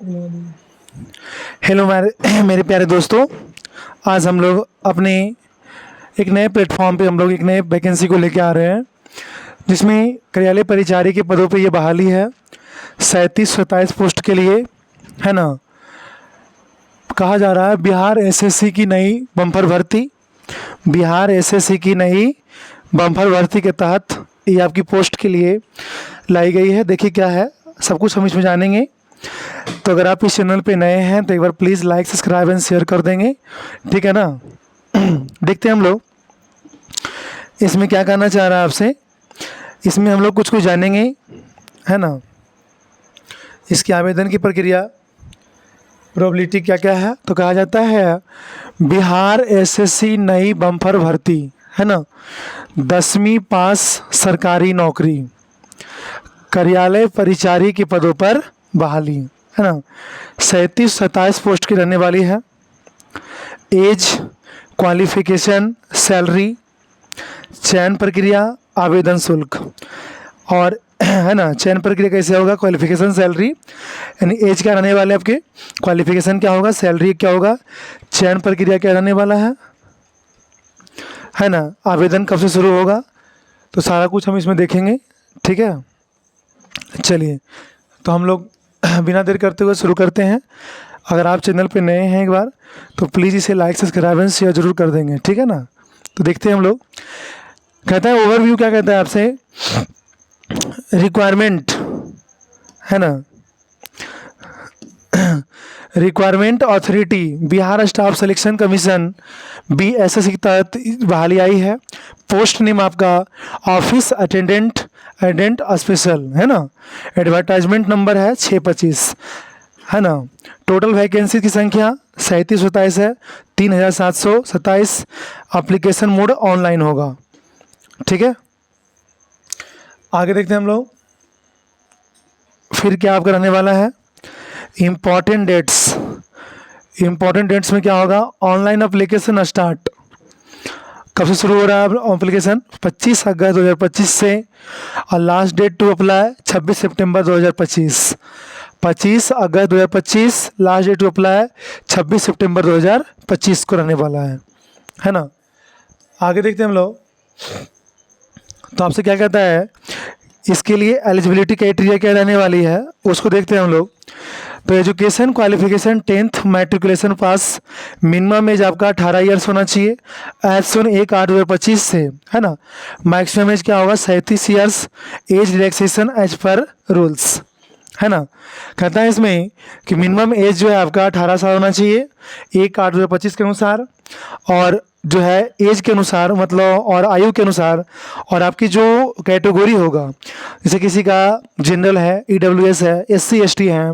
Hello मेरे प्यारे दोस्तों। आज हम लोग अपने एक नए प्लेटफॉर्म पे हम लोग एक नए वैकेंसी को लेके आ रहे हैं, जिसमें कार्यालय परिचारी के पदों पे ये बहाली है 37-27 पोस्ट के लिए, है ना। कहा जा रहा है बिहार एसएससी की नई बम्पर भर्ती, बिहार एसएससी की नई बम्पर भर्ती के तहत ये आपकी पोस्ट के लिए लाई गई है। देखिए क्या है, सब कुछ हम इसमें जानेंगे। तो अगर आप इस चैनल पे नए हैं तो एक बार please like subscribe and share कर देंगे, ठीक है ना। देखते हैं हम लोग इसमें क्या करना चाह रहा है आपसे। इसमें हम लोग कुछ कुछ जानेंगे, है ना। इसकी आवेदन की प्रक्रिया, प्रोबेबिलिटी क्या क्या है। तो कहा जाता है बिहार एसएससी नई बम्पर भर्ती, है ना। 10वीं पास सरकारी नौकरी, कार्यालय परिचारी के पदों पर बहाली, है ना। 37-27 पोस्ट की रहने वाली है। एज, क्वालिफिकेशन, सैलरी, चयन प्रक्रिया, आवेदन शुल्क और है ना। चयन प्रक्रिया कैसे होगा, क्वालिफिकेशन, सैलरी, यानी एज क्या रहने वाले आपके, क्वालिफिकेशन क्या होगा, सैलरी क्या होगा, चयन प्रक्रिया क्या रहने वाला है ना। आवेदन कब से शुरू होगा, तो सारा कुछ हम इसमें देखेंगे, ठीक है। चलिए तो हम लोग बिना देर करते हुए शुरू करते हैं। अगर आप चैनल पे नए हैं एक बार तो प्लीज़ इसे लाइक सब्सक्राइब एंड शेयर जरूर कर देंगे, ठीक है ना। तो देखते हैं हम लोग। कहता है ओवरव्यू, क्या कहता है आपसे, रिक्वायरमेंट, है ना। Requirement authority, Bihar staff selection commission BSS के तहत बहाली आई है। पोस्ट नेम आपका ऑफिस अटेंडेंट एडेंट स्पेशल, है ना। एडवर्टाइजमेंट नंबर है 625, है ना। टोटल वैकेंसी की संख्या 37-27 है, 3727। एप्लीकेशन मोड ऑनलाइन होगा, ठीक है। आगे देखते हैं हम लोग। फिर क्या आपका रहने वाला है, इम्पॉर्टेंट डेट्स। इम्पॉर्टेंट डेट्स में क्या होगा, ऑनलाइन एप्लीकेशन स्टार्ट कब से शुरू हो रहा है एप्लीकेशन, 25 अगस्त 2025 से, और लास्ट डेट टू अप्लाई 26 सितंबर 2025। 25 अगस्त 2025 लास्ट डेट टू अप्लाई 26 सितंबर 2025 को रहने वाला है ना। आगे देखते हैं हम लोग। तो आपसे क्या कहता है, इसके लिए एलिजिबिलिटी क्राइटेरिया क्या रहने वाली है, उसको देखते हैं हम लोग। तो एजुकेशन क्वालिफिकेशन 10th मैट्रिकुलेशन पास, मिनिमम एज आपका 18 ईयर्स होना चाहिए एज सुन 1/8/2025 से, है ना। मैक्सिमम एज क्या होगा, 37 years. Age relaxation as per rules, है ना। कहता है इसमें कि मिनिमम एज जो है आपका 18 साल होना चाहिए 1/8/2025 के अनुसार, और जो है एज के अनुसार मतलब और आयु के अनुसार, और आपकी जो कैटेगरी होगा, जैसे किसी का जनरल है, EWS है, SC ST है,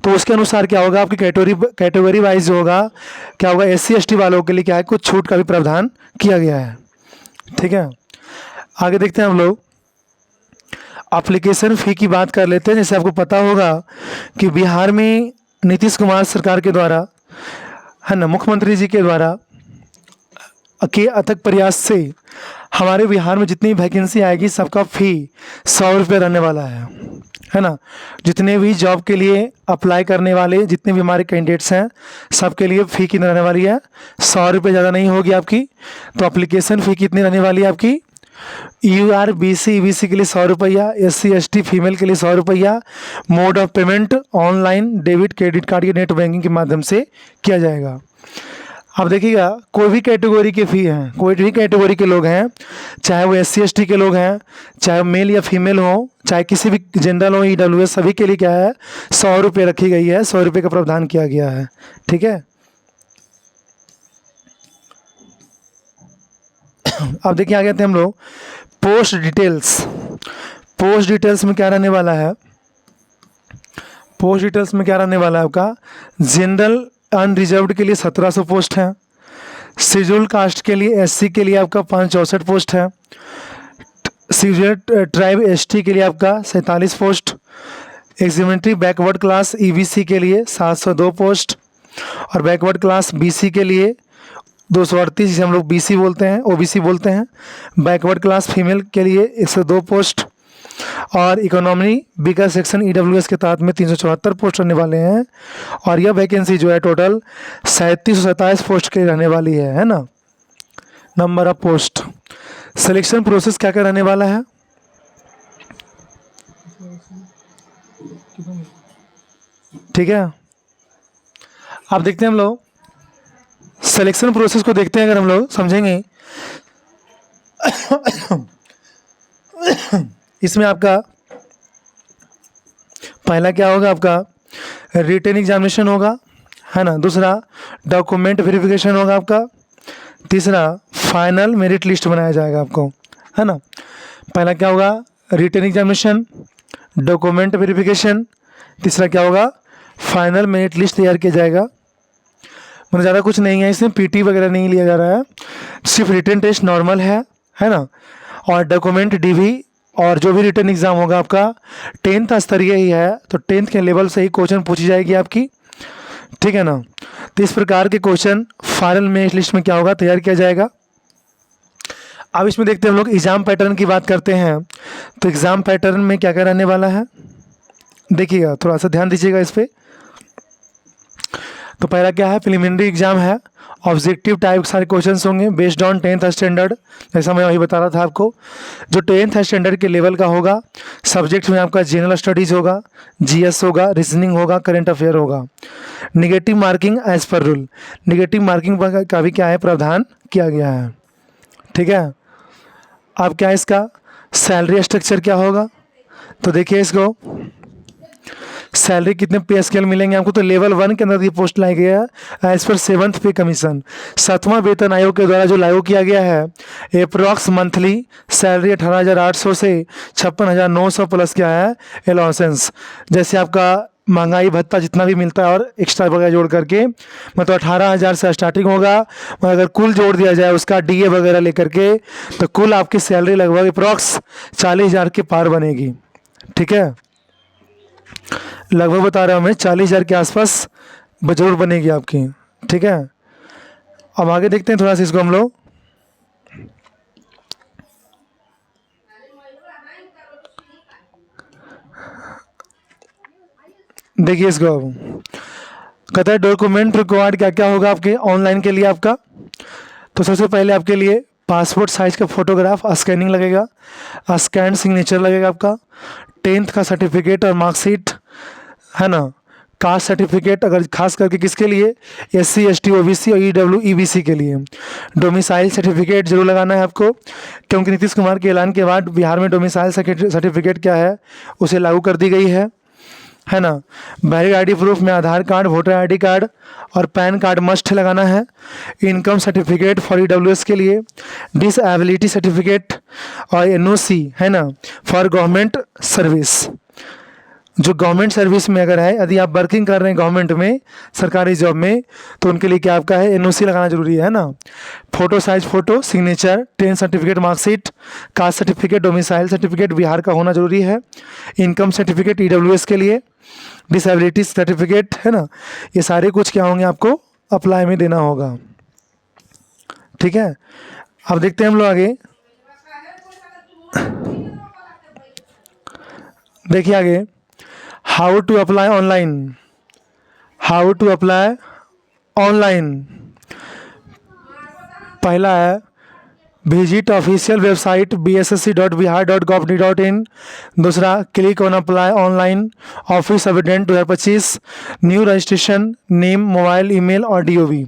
तो उसके अनुसार क्या होगा, आपकी कैटेगरी वाइज जो होगा क्या होगा, SC ST वालों के लिए क्या है, कुछ छूट का भी प्रावधान किया गया है, ठीक है। आगे देखते हैं हम लोग। एप्लीकेशन फ़ी की बात कर लेते हैं। जैसे आपको पता होगा कि बिहार में नीतीश कुमार सरकार के द्वारा, है ना, मुख्यमंत्री जी के द्वारा के अथक प्रयास से हमारे बिहार में जितनी वैकेंसी आएगी सबका फ़ी 100 रुपये रहने वाला है ना। जितने भी जॉब के लिए अप्लाई करने वाले जितने भी हमारे कैंडिडेट्स हैं सबके लिए फ़ी कितनी रहने वाली है, 100 रुपये, ज़्यादा नहीं होगी आपकी। तो एप्लीकेशन फ़ी कितनी रहने वाली है आपकी, UR BC EBC के लिए 100 रुपया, SC ST फीमेल के लिए 100 रुपया। Mode of payment online, debit credit card या नेट बैंकिंग के माध्यम से किया जाएगा। अब देखिएगा, कोई भी कैटेगरी के फ़ी हैं, कोई भी कैटेगरी के लोग हैं, चाहे वो SC ST के लोग हैं, चाहे मेल या फीमेल हो, चाहे किसी भी जनरल हो, EWS, सभी के लिए क्या है, 100 रुपये रखी गई है, 100 रुपये का प्रावधान किया गया है, ठीक है। अब देखिए आगे आते हैं हम लोग। पोस्ट डिटेल्स, पोस्ट डिटेल्स में क्या रहने वाला है, पोस्ट डिटेल्स में क्या रहने वाला है आपका, जनरल अनरिजर्व्ड के लिए 1700 पोस्ट है। शेड्यूल कास्ट के लिए SC के लिए आपका 564 पोस्ट है। शेड्यूल ट्राइब ST के लिए आपका 47 पोस्ट। एग्जीमेंट्री बैकवर्ड क्लास EBC के लिए 702 पोस्ट, और बैकवर्ड क्लास BC के लिए 238, जिसे हम लोग BC बोलते हैं, OBC बोलते हैं। बैकवर्ड क्लास फीमेल के लिए 102 पोस्ट। और इकोनॉमी बी का सेक्शन EWS के तहत में 374 पोस्ट रहने वाले हैं। और यह वैकेंसी जो है टोटल 3727 पोस्ट के रहने वाली है ना। Number of post, selection process क्या क्या रहने वाला है, ठीक है। आप देखते हैं हम लोग सिलेक्शन प्रोसेस को देखते हैं, अगर हम लोग समझेंगे इसमें आपका पहला क्या होगा, आपका रिटन एग्जामिनेशन होगा, है ना। दूसरा डॉक्यूमेंट वेरिफिकेशन होगा आपका। तीसरा फाइनल मेरिट लिस्ट बनाया जाएगा आपको, है ना। पहला क्या होगा, रिटन एग्जामिनेशन, डॉक्यूमेंट वेरिफिकेशन, तीसरा क्या होगा, फाइनल मेरिट लिस्ट तैयार किया जाएगा। मतलब ज़्यादा कुछ नहीं है इसमें, PT वगैरह नहीं लिया जा रहा है, सिर्फ रिटन टेस्ट नॉर्मल है ना। और डॉक्यूमेंट DV और जो भी रिटन एग्ज़ाम होगा आपका 10th स्तरीय ही है, तो 10th के लेवल से ही क्वेश्चन पूछी जाएगी आपकी, ठीक है ना। तो इस प्रकार के क्वेश्चन फाइनल मेरिट लिस्ट में क्या होगा, तैयार किया जाएगा। अब इसमें देखते हैं हम लोग एग्ज़ाम पैटर्न की बात करते हैं। तो एग्ज़ाम पैटर्न में क्या क्या रहने वाला है, देखिएगा, थोड़ा सा ध्यान दीजिएगा इस पर। तो पहला क्या है, प्रिलिमिनरी एग्जाम है, ऑब्जेक्टिव टाइप सारे क्वेश्चंस होंगे बेस्ड ऑन 10th स्टैंडर्ड, जैसा मैं वही बता रहा था आपको। जो 10th स्टैंडर्ड के लेवल का होगा, सब्जेक्ट में आपका जनरल स्टडीज़ होगा, GS होगा, रीजनिंग होगा, करंट अफेयर होगा। Negative marking as per rule, negative marking का भी क्या है, प्रावधान किया गया है, ठीक है। अब क्या है इसका सैलरी स्ट्रक्चर क्या होगा, तो देखिए इसको सैलरी कितने पे स्केल मिलेंगे आपको। तो लेवल 1 के अंदर ये पोस्ट लाई गया है एज पर 7th पे कमीशन, 7वां वेतन आयोग के द्वारा जो लागू किया गया है। अप्रॉक्स मंथली सैलरी 18,800 से 56,900 प्लस क्या है अलाउंसेंस, जैसे आपका महंगाई भत्ता जितना भी मिलता है और एक्स्ट्रा वगैरह जोड़ करके, मतलब 18,000 से स्टार्टिंग होगा। मगर अगर कुल जोड़ दिया जाए उसका DA वगैरह लेकर के, तो कुल आपकी सैलरी लगभग अप्रॉक्स 40,000 के पार बनेगी, ठीक है। लगभग बता रहा हूँ मैं 40,000 के आसपास जरूर बनेगी आपकी, ठीक है। अब आगे देखते हैं थोड़ा सा इसको हम लोग। देखिए इसको अब कहता है डॉक्यूमेंट रिक्वायर्ड क्या क्या होगा आपके ऑनलाइन के लिए आपका। तो सबसे पहले आपके लिए पासपोर्ट साइज का फोटोग्राफ स्कैनिंग लगेगा, स्कैन सिग्नेचर लगेगा आपका, 10th का सर्टिफिकेट और मार्कशीट, है ना। कास्ट सर्टिफिकेट, अगर खास करके किसके लिए, SC ST OBC और EW EBC के लिए। डोमिसाइल सर्टिफिकेट जरूर लगाना है आपको, क्योंकि नीतीश कुमार के ऐलान के बाद बिहार में डोमिसाइल सर्टिफिकेट क्या है, उसे लागू कर दी गई है ना। वैलिड ID प्रूफ में आधार कार्ड, वोटर ID कार्ड और पैन कार्ड मस्ट लगाना है। इनकम सर्टिफिकेट फॉर EWS के लिए, डिसएबिलिटी सर्टिफिकेट और NOC, है ना, फॉर गवर्नमेंट सर्विस। जो गवर्नमेंट सर्विस में अगर है, यदि आप वर्किंग कर रहे हैं गवर्नमेंट में, सरकारी जॉब में, तो उनके लिए क्या आपका है NOC लगाना जरूरी है ना। Photo size photo, signature, 10th certificate, marksheet, caste certificate, domicile certificate Bihar का होना जरूरी है। इनकम सर्टिफिकेट EWS के लिए, डिसेबिलिटी सर्टिफिकेट, है ना। ये सारे कुछ क्या होंगे आपको अप्लाई में देना होगा, ठीक है। अब देखते हैं हम लोग आगे। देखिए आगे, how to apply online, how to apply online. पहला है विजिट ऑफिशियल वेबसाइट bssc.bihar.gov.in। दूसरा click on apply online office attendant 2025, new registration, name, mobile, email और DOB।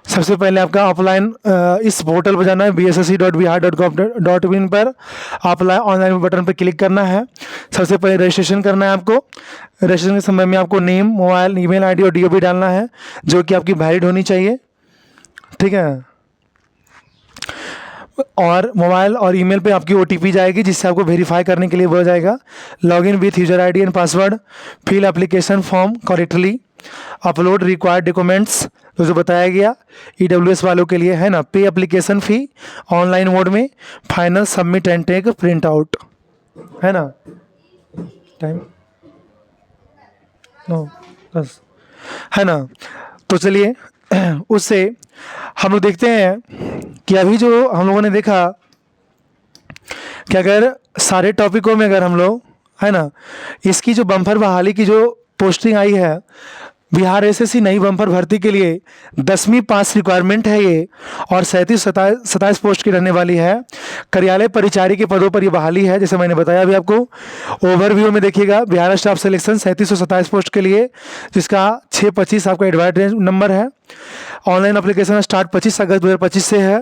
सबसे पहले आपका ऑफलाइन इस पोर्टल पर जाना है bssc.bihar.gov.in पर, अप्लाई ऑनलाइन बटन पर क्लिक करना है। सबसे पहले रजिस्ट्रेशन करना है आपको। रजिस्ट्रेशन के समय में आपको नेम, मोबाइल, ईमेल ID और DOB डालना है, जो कि आपकी वैलिड होनी चाहिए, ठीक है। और मोबाइल और ईमेल पे आपकी OTP जाएगी, जिससे आपको वेरीफाई करने के लिए बोला जाएगा। Login with user ID and password, fill application form correctly, upload required documents, जो बताया गया EWS वालों के लिए, है ना। Pay application fee online mode में, final submit and take print out, है ना। टाइम नो बस, है ना। तो चलिए उससे हम लोग देखते हैं कि अभी जो हम लोगों ने देखा कि अगर सारे टॉपिकों में अगर हम लोग, है ना, इसकी जो बम्पर बहाली की जो पोस्टिंग आई है, बिहार एसएससी नई बम्पर भर्ती के लिए 10वीं पास रिक्वायरमेंट है ये, और 37 पोस्ट की रहने वाली है। कार्यालय परिचारी के पदों पर ये बहाली है, जैसे मैंने बताया अभी आपको। ओवरव्यू में देखिएगा, बिहार स्टाफ सिलेक्शन 3727 पोस्ट के लिए, जिसका 625 आपका एडवर्टाइज नंबर है। ऑनलाइन अप्लीकेशन स्टार्ट 25 अगस्त 2025 से है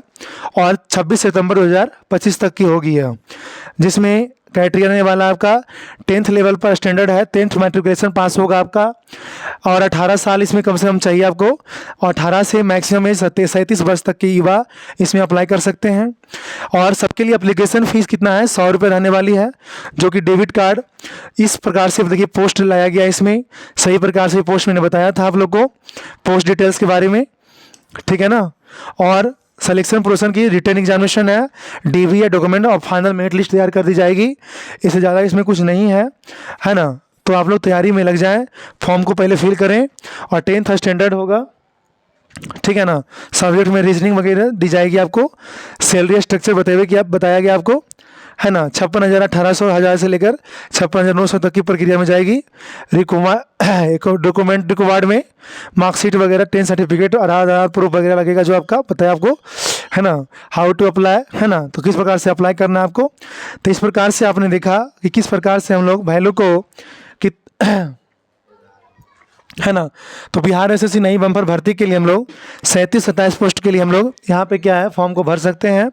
और 26 सितंबर 2025 तक की होगी है, जिसमें क्राइटेरिया रहने वाला आपका 10th लेवल पर स्टैंडर्ड है, 10th मैट्रिकुलेशन पास होगा आपका, और 18 साल इसमें कम से कम चाहिए आपको, और 18 से मैक्सिमम एज 37 वर्ष तक के युवा इसमें अप्लाई कर सकते हैं। और सबके लिए एप्लीकेशन फ़ीस कितना है, 100 रुपये रहने वाली है, जो कि डेबिट कार्ड। इस प्रकार से देखिए पोस्ट लाया गया इसमें, सही प्रकार से पोस्ट मैंने बताया था आप लोग को पोस्ट डिटेल्स के बारे में, ठीक है ना। और सिलेक्शन प्रोसेस की रिटर्न एग्जामिनेशन है, डीवी या डॉक्यूमेंट और फाइनल मेरिट लिस्ट तैयार कर दी जाएगी। इससे ज़्यादा इसमें कुछ नहीं है ना। तो आप लोग तैयारी में लग जाएं, फॉर्म को पहले फिल करें, और 10th स्टैंडर्ड होगा, ठीक है ना। सब्जेक्ट में रीजनिंग वगैरह दी जाएगी आपको। सैलरी स्ट्रक्चर बताया गया आपको, है ना। 56,000 1800 हज़ार से लेकर 56,900 तक की प्रक्रिया में जाएगी। डॉक्यूमेंट रिक्वायर्ड में मार्कशीट वगैरह, 10 सर्टिफिकेट और आधार प्रूफ वगैरह लगेगा, जो आपका बताया आपको, है ना। हाउ टू अप्लाई, है ना, तो किस प्रकार से अप्लाई करना है आपको। तो इस प्रकार से आपने देखा कि किस प्रकार से हम लोग भाई लोग को कि है ना। तो बिहार एसएससी नई बम्पर भर्ती के लिए हम लोग 37-27 पोस्ट के लिए हम लोग यहाँ पे क्या है, फॉर्म को भर सकते हैं।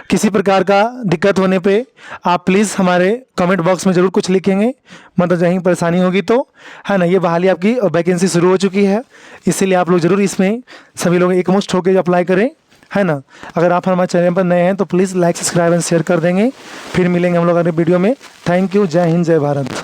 किसी प्रकार का दिक्कत होने पे आप प्लीज़ हमारे कमेंट बॉक्स में ज़रूर कुछ लिखेंगे, मतलब कहीं परेशानी होगी तो, है ना। ये बहाली आपकी वैकेंसी शुरू हो चुकी है, इसीलिए आप लोग ज़रूर इसमें सभी लोग एकमुश्त होकर अप्लाई करें, है ना। अगर आप हमारे चैनल पर नए हैं तो please like, subscribe and share कर देंगे। फिर मिलेंगे हम लोग अगले वीडियो में। Thank you. जय हिंद, जय भारत।